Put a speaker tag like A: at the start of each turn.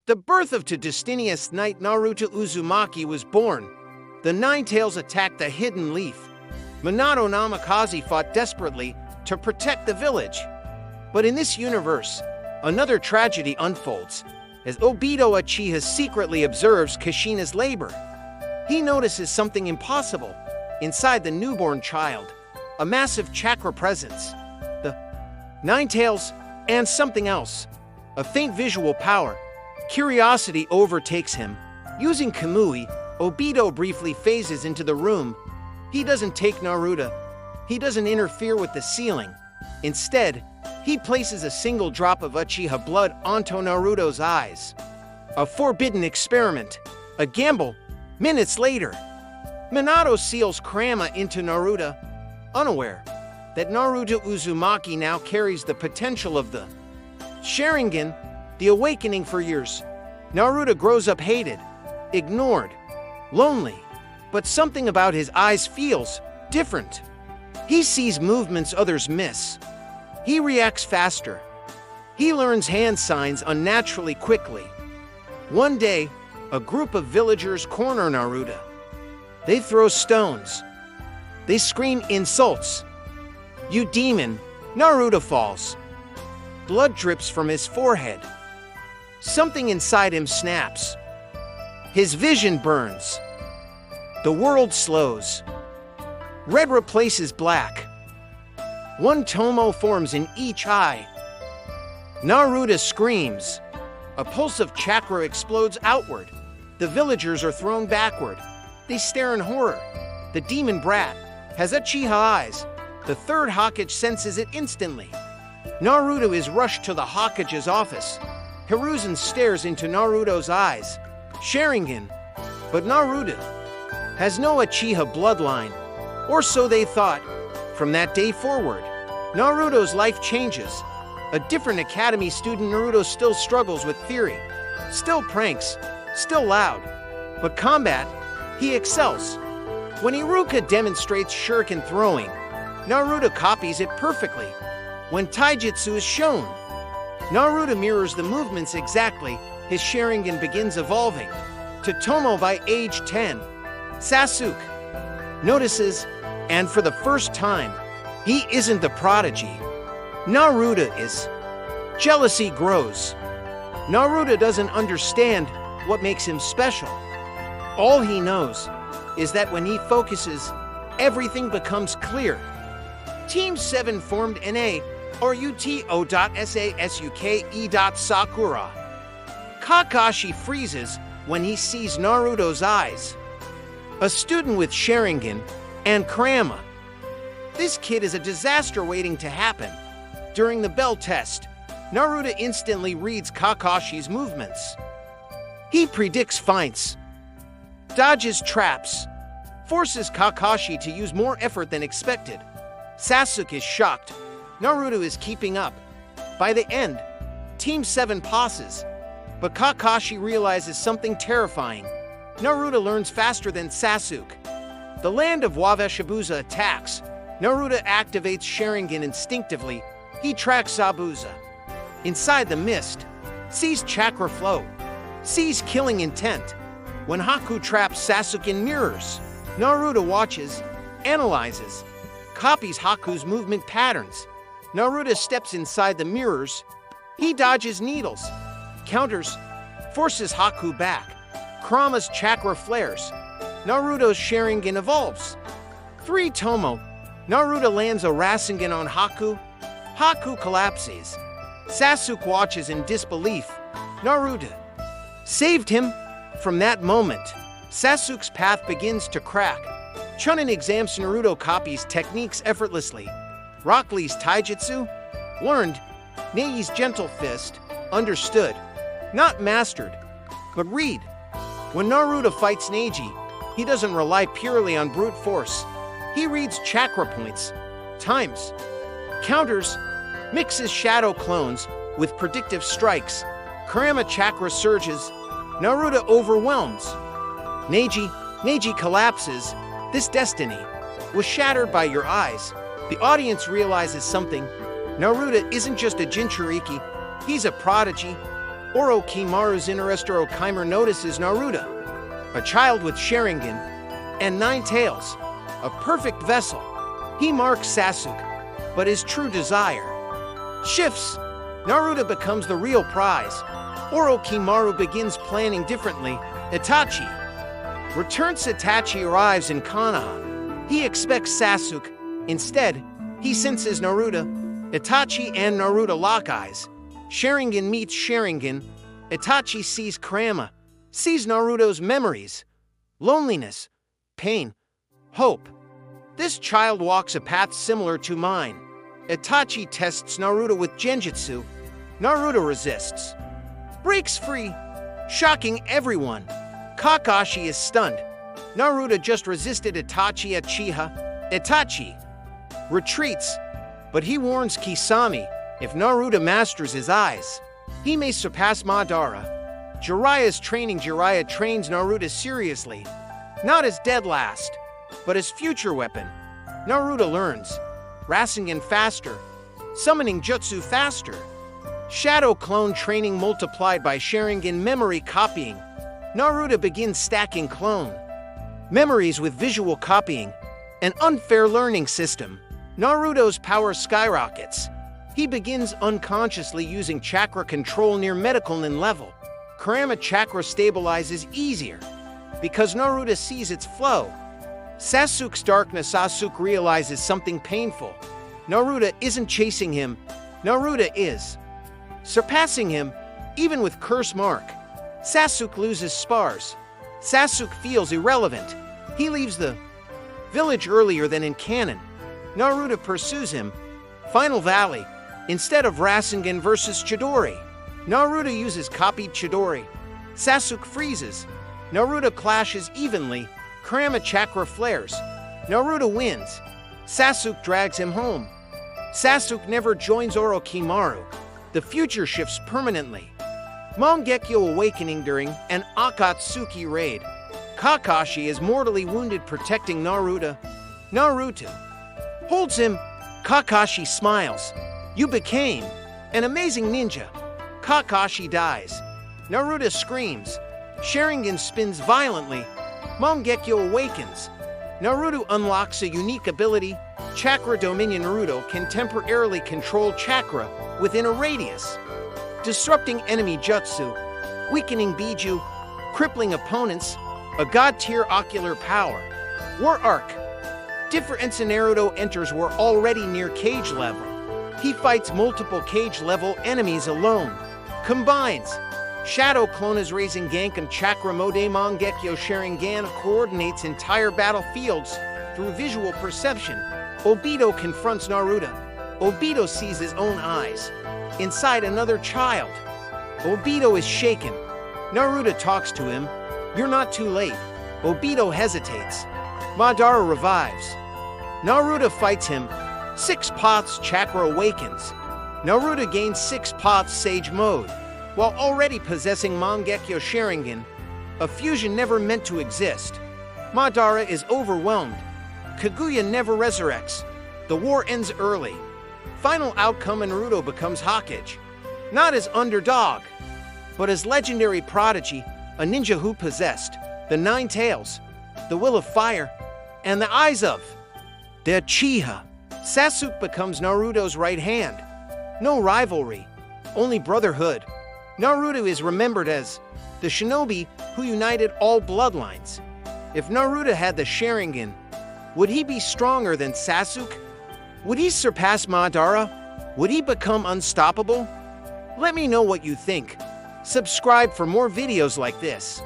A: The birth of the destinious knight Naruto Uzumaki was born. The Nine Tails attacked the hidden leaf. Minato Namikaze fought desperately to protect the village. But in this universe, another tragedy unfolds as Obito Uchiha secretly observes Kushina's labor. He notices something impossible inside the newborn child, a massive chakra presence, the Nine Tails, and something else, a faint visual power. Curiosity overtakes him. Using Kamui, Obito briefly phases into the room. He doesn't take Naruto. He doesn't interfere with the ceiling. Instead, he places a single drop of Uchiha blood onto Naruto's eyes. A forbidden experiment. A gamble. Minutes later, Minato seals Kurama into Naruto, unaware that Naruto Uzumaki now carries the potential of the Sharingan, the awakening. For years, Naruto grows up hated, ignored, lonely, but something about his eyes feels different. He sees movements others miss. He reacts faster. He learns hand signs unnaturally quickly. One day, a group of villagers corner Naruto. They throw stones. They scream insults. "You demon!" Naruto falls. Blood drips from his forehead. Something inside him snaps. His vision burns. The world slows. Red replaces black. One tomo forms in each eye. Naruto screams. A pulse of chakra explodes outward. The villagers are thrown backward. They stare in horror. The demon brat has Uchiha eyes. The third Hokage senses it instantly. Naruto is rushed to the Hokage's office. Hiruzen stares into Naruto's eyes. Sharingan. But Naruto has no Uchiha bloodline. Or so they thought. From that day forward, Naruto's life changes. A different academy student, Naruto still struggles with theory. Still pranks. Still loud. But combat, he excels. When Iruka demonstrates shuriken throwing, Naruto copies it perfectly. When taijutsu is shown, Naruto mirrors the movements exactly. His Sharingan begins evolving. To Tomo by age 10, Sasuke notices, and for the first time, he isn't the prodigy. Naruto is. Jealousy grows. Naruto doesn't understand what makes him special. All he knows is that when he focuses, everything becomes clear. Team 7 formed Naruto.Sasuke.Sakura. Kakashi freezes when he sees Naruto's eyes. A student with Sharingan and Kurama. This kid is a disaster waiting to happen. During the bell test, Naruto instantly reads Kakashi's movements. He predicts fights, dodges traps, forces Kakashi to use more effort than expected. Sasuke is shocked. Naruto is keeping up. By the end, Team 7 passes, but Kakashi realizes something terrifying. Naruto learns faster than Sasuke. The land of Waveshibuza attacks. Naruto activates Sharingan instinctively. He tracks Zabuza. Inside the mist, sees chakra flow, sees killing intent. When Haku traps Sasuke in mirrors, Naruto watches, analyzes, copies Haku's movement patterns. Naruto steps inside the mirrors. He dodges needles, counters, forces Haku back. Kurama's chakra flares. Naruto's Sharingan evolves. 3 Tomo. Naruto lands a Rasengan on Haku. Haku collapses. Sasuke watches in disbelief. Naruto saved him. From that moment, Sasuke's path begins to crack. Chunin Exams. Naruto copies techniques effortlessly. Rock Lee's taijutsu, learned. Nei's gentle fist, understood. Not mastered, but read. When Naruto fights Neji, he doesn't rely purely on brute force. He reads chakra points, times, counters, mixes shadow clones with predictive strikes. Kurama chakra surges. Naruto overwhelms. Neji collapses. This destiny was shattered by your eyes. The audience realizes something. Naruto isn't just a Jinchuriki, he's a prodigy. Orochimaru's Interestero Chimer notices Naruto, a child with Sharingan and 9 tails, a perfect vessel. He marks Sasuke, but his true desire shifts. Naruto becomes the real prize. Orochimaru begins planning differently. Itachi returns. Itachi arrives in Konoha. He expects Sasuke. Instead, he senses Naruto. Itachi and Naruto lock eyes. Sharingan meets Sharingan. Itachi sees Kurama, sees Naruto's memories, loneliness, pain, hope. This child walks a path similar to mine. Itachi tests Naruto with genjutsu. Naruto resists, breaks free, shocking everyone. Kakashi is stunned. Naruto just resisted Itachi at Uchiha. Itachi retreats, but he warns Kisame if Naruto masters his eyes, he may surpass Madara. Jiraiya's training. Jiraiya trains Naruto seriously, not as dead last, but as future weapon. Naruto learns Rasengan faster, summoning jutsu faster. Shadow clone training multiplied by Sharingan memory copying. Naruto begins stacking clone memories with visual copying, an unfair learning system. Naruto's power skyrockets. He begins unconsciously using chakra control near medical nin level. Kurama chakra stabilizes easier because Naruto sees its flow. Sasuke's darkness. Sasuke realizes something painful. Naruto isn't chasing him. Naruto is surpassing him, even with curse mark. Sasuke loses spars. Sasuke feels irrelevant. He leaves the village earlier than in canon. Naruto pursues him. Final Valley. Instead of Rasengan versus Chidori, Naruto uses copied Chidori. Sasuke freezes. Naruto clashes evenly. Kurama chakra flares. Naruto wins. Sasuke drags him home. Sasuke never joins Orochimaru. The future shifts permanently. Mangekyo awakening during an Akatsuki raid. Kakashi is mortally wounded protecting Naruto. Naruto holds him. Kakashi smiles. You became an amazing ninja. Kakashi dies. Naruto screams. Sharingan spins violently. Mangekyo awakens. Naruto unlocks a unique ability. Chakra Dominion. Naruto can temporarily control chakra within a radius, disrupting enemy jutsu, weakening Biju, crippling opponents, a god-tier ocular power. War Arc. Difference in Naruto enters war already near cage level. He fights multiple cage-level enemies alone. Combines. Shadow clone is raising Ganken Chakra Mode. Mangekyo Sharingan coordinates entire battlefields through visual perception. Obito confronts Naruto. Obito sees his own eyes inside another child. Obito is shaken. Naruto talks to him. You're not too late. Obito hesitates. Madara revives. Naruto fights him. 6 Paths Chakra awakens. Naruto gains 6 Paths Sage Mode, while already possessing Mangekyo Sharingan, a fusion never meant to exist. Madara is overwhelmed. Kaguya never resurrects. The war ends early. Final outcome. Naruto becomes Hokage, not as underdog, but as legendary prodigy, a ninja who possessed the 9 tails, the will of fire, and the eyes of the Uchiha. Sasuke becomes Naruto's right hand. No rivalry, only brotherhood. Naruto is remembered as the shinobi who united all bloodlines. If Naruto had the Sharingan, would he be stronger than Sasuke? Would he surpass Madara? Would he become unstoppable? Let me know what you think. Subscribe for more videos like this.